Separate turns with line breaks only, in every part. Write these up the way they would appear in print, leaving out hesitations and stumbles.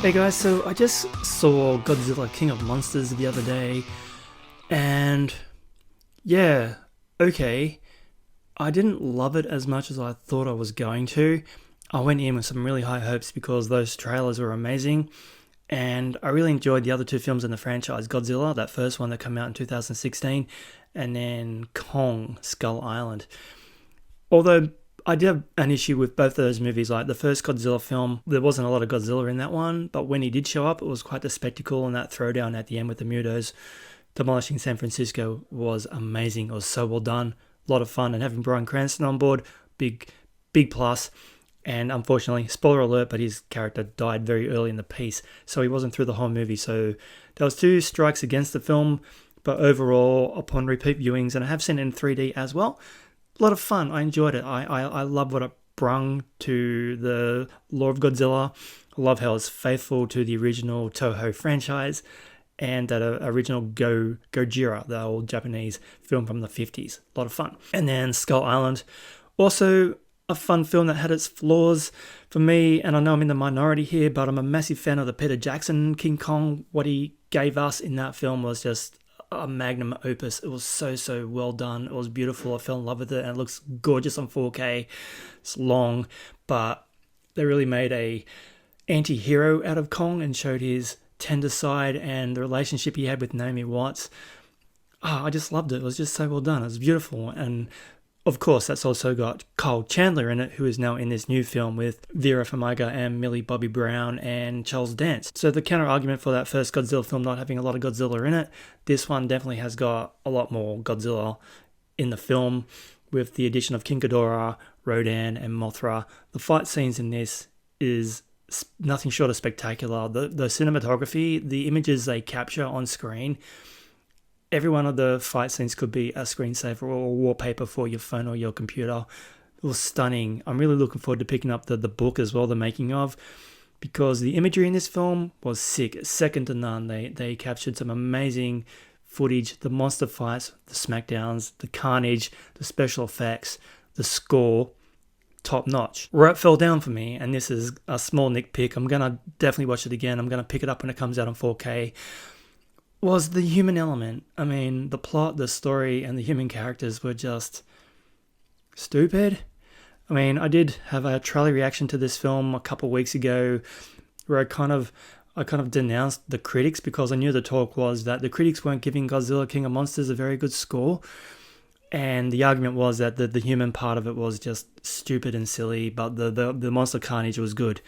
Hey guys, so I just saw Godzilla King of Monsters the other day, and yeah, okay, I didn't love it as much as I thought I was going to. I went in with some really high hopes because those trailers were amazing, and I really enjoyed the other two films in the franchise, Godzilla, that first one that came out in 2016, and then Kong, Skull Island. Although I did have an issue with both of those movies. Like the first Godzilla film, there wasn't a lot of Godzilla in that one, but when he did show up, it was quite the spectacle, and that throwdown at the end with the Mutos demolishing San Francisco was amazing. It was so well done, a lot of fun, and having Bryan Cranston on board, big plus. And unfortunately, spoiler alert, but his character died very early in the piece, so he wasn't through the whole movie. So there was two strikes against the film, but overall, upon repeat viewings, and I have seen it in 3D as well, a lot of fun. I enjoyed it. I love what it brung to the lore of Godzilla. I love how it's faithful to the original Toho franchise and that original Gojira, the old Japanese film from the 50s. A lot of fun. And then Skull Island, also a fun film that had its flaws for me, and I know I'm in the minority here, but I'm a massive fan of the Peter Jackson King Kong. What he gave us in that film was just a magnum opus. It was so well done. It was beautiful. I fell in love with it, and it looks gorgeous on 4K. It's long, but they really made a anti-hero out of Kong and showed his tender side and the relationship he had with Naomi Watts. I just loved it. It was just so well done. It was beautiful, and of course, that's also got Kyle Chandler in it, who is now in this new film with Vera Farmiga and Millie Bobby Brown and Charles Dance. So the counter argument for that first Godzilla film not having a lot of Godzilla in it, this one definitely has got a lot more Godzilla in the film with the addition of King Ghidorah, Rodan, and Mothra. The fight scenes in this is nothing short of spectacular. The cinematography, the images they capture on screen, every one of the fight scenes could be a screensaver or a wallpaper for your phone or your computer. It was stunning. I'm really looking forward to picking up the book as well, the making of, because the imagery in this film was sick, second to none. They captured some amazing footage, the monster fights, the smackdowns, the carnage, the special effects, the score, top notch. Where it fell down for me, and this is a small nitpick, I'm going to definitely watch it again. I'm going to pick it up when it comes out on 4K. Was the human element. I mean, the plot, the story, and the human characters were just stupid. I mean, I did have a trolley reaction to this film a couple weeks ago where I kind of denounced the critics because I knew the talk was that the critics weren't giving Godzilla King of Monsters a very good score. And the argument was that the human part of it was just stupid and silly, but the monster carnage was good.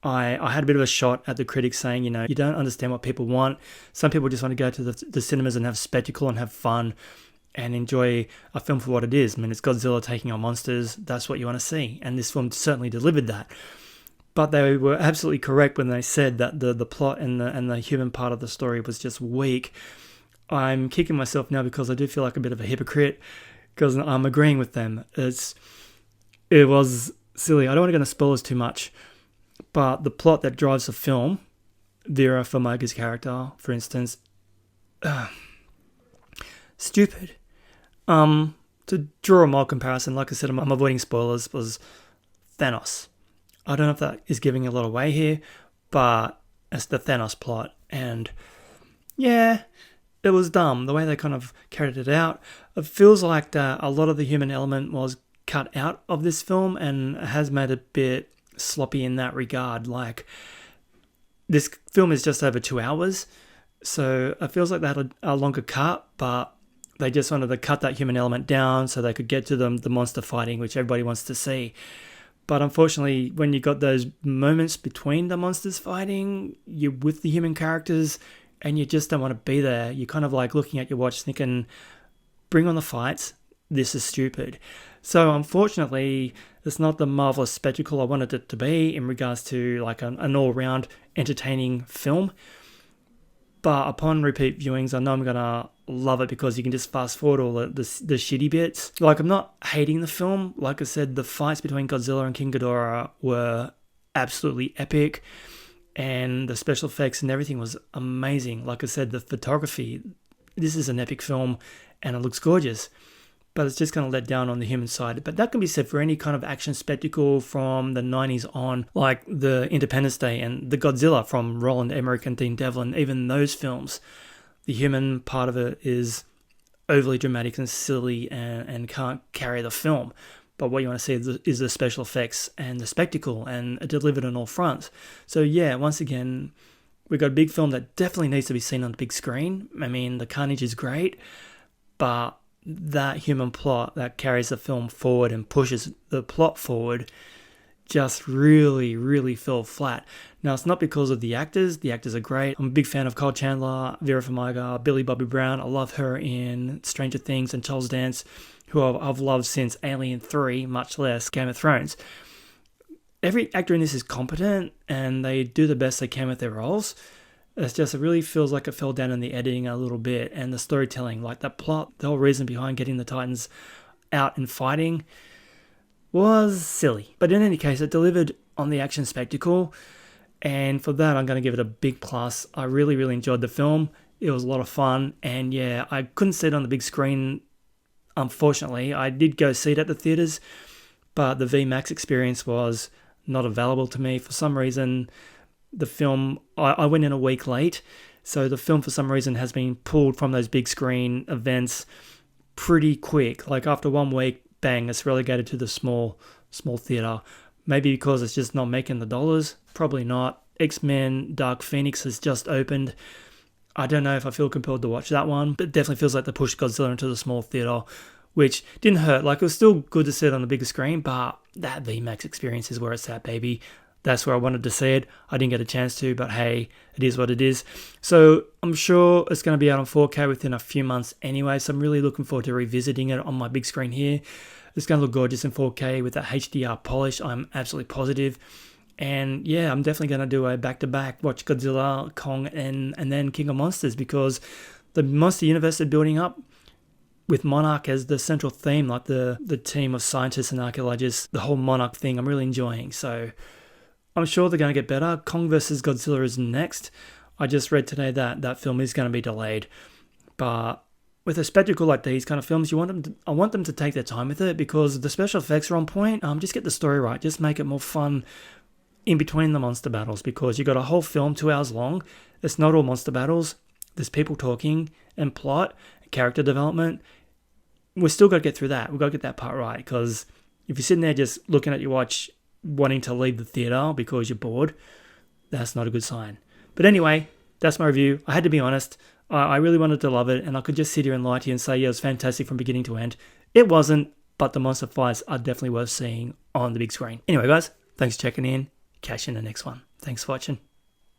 I had a bit of a shot at the critics saying, you don't understand what people want. Some people just want to go to the cinemas and have spectacle and have fun and enjoy a film for what it is. I mean, it's Godzilla taking on monsters. That's what you want to see. And this film certainly delivered that. But they were absolutely correct when they said that the plot and the human part of the story was just weak. I'm kicking myself now because I do feel like a bit of a hypocrite because I'm agreeing with them. It was silly. I don't want to go into spoilers too much. But the plot that drives the film, Vera Farmiga's character, for instance, stupid. To draw a mild comparison, like I said, I'm avoiding spoilers, was Thanos. I don't know if that is giving a lot away here, but it's the Thanos plot. And yeah, it was dumb, the way they kind of carried it out. It feels like that a lot of the human element was cut out of this film and has made it a bit sloppy in that regard. Like, this film is just over 2 hours, so it feels like they had a longer cut, but they just wanted to cut that human element down so they could get to the monster fighting, which everybody wants to see. But unfortunately, when you got those moments between the monsters fighting, you're with the human characters and you just don't want to be there. You're kind of like looking at your watch thinking, bring on the fights, this is stupid. So unfortunately, it's not the marvelous spectacle I wanted it to be in regards to like an all-round entertaining film. But upon repeat viewings, I know I'm going to love it because you can just fast forward all the shitty bits. Like, I'm not hating the film. Like I said, the fights between Godzilla and King Ghidorah were absolutely epic. And the special effects and everything was amazing. Like I said, the photography, this is an epic film and it looks gorgeous. but it's just kind of let down on the human side. But that can be said for any kind of action spectacle from the 90s on, like the Independence Day and the Godzilla from Roland Emmerich and Dean Devlin. Even those films, the human part of it is overly dramatic and silly and can't carry the film. But what you want to see is the special effects and the spectacle, and delivered on all fronts. So yeah, once again, we've got a big film that definitely needs to be seen on the big screen. I mean, the carnage is great, but that human plot that carries the film forward and pushes the plot forward just really fell flat. Now, it's not because of the actors. The actors are great. I'm a big fan of Kyle Chandler, Vera Farmiga, Billy Bobby Brown. I love her in Stranger Things, and Charles Dance, who I've loved since Alien 3, much less Game of Thrones. Every actor in this is competent, and they do the best they can with their roles. It's just, it really feels like it fell down in the editing a little bit, and the storytelling, like the plot, the whole reason behind getting the Titans out and fighting was silly. But in any case, it delivered on the action spectacle, and for that, I'm going to give it a big plus. I really enjoyed the film. It was a lot of fun, and yeah, I couldn't see it on the big screen, unfortunately. I did go see it at the theaters, but the VMAX experience was not available to me. For some reason, the film, I went in a week late, so the film for some reason has been pulled from those big screen events pretty quick. Like after 1 week, bang, it's relegated to the small theater. Maybe because it's just not making the dollars. Probably not. X-Men Dark Phoenix has just opened. I don't know if I feel compelled to watch that one, but it definitely feels like they pushed Godzilla into the small theater, which didn't hurt. Like, it was still good to see it on the bigger screen, but that VMAX experience is where it's at, baby. That's where I wanted to see it. I didn't get a chance to, but hey, it is what it is. So I'm sure it's going to be out on 4K within a few months anyway, so I'm really looking forward to revisiting it on my big screen here. It's going to look gorgeous in 4K with that HDR polish, I'm absolutely positive. And yeah, I'm definitely going to do a back-to-back, watch Godzilla, Kong, and then King of Monsters, because the monster universe they're building up with Monarch as the central theme, like the team of scientists and archaeologists, the whole Monarch thing, I'm really enjoying. So I'm sure they're going to get better. Kong vs. Godzilla is next. I just read today that that film is going to be delayed. But with a spectacle like these kind of films, I want them to take their time with it, because the special effects are on point. Just get the story right. Just make it more fun in between the monster battles, because you got a whole film 2 hours long. It's not all monster battles. There's people talking and plot, character development. We've still got to get through that. We've got to get that part right, because if you're sitting there just looking at your watch, wanting to leave the theater because you're bored, that's not a good sign. But anyway, that's my review. I had to be honest. I really wanted to love it, and I could just sit here and lie to you and say, yeah, it was fantastic from beginning to end. It wasn't, but the monster fights are definitely worth seeing on the big screen. Anyway, guys, thanks for checking in. Catch you in the next one. Thanks for watching.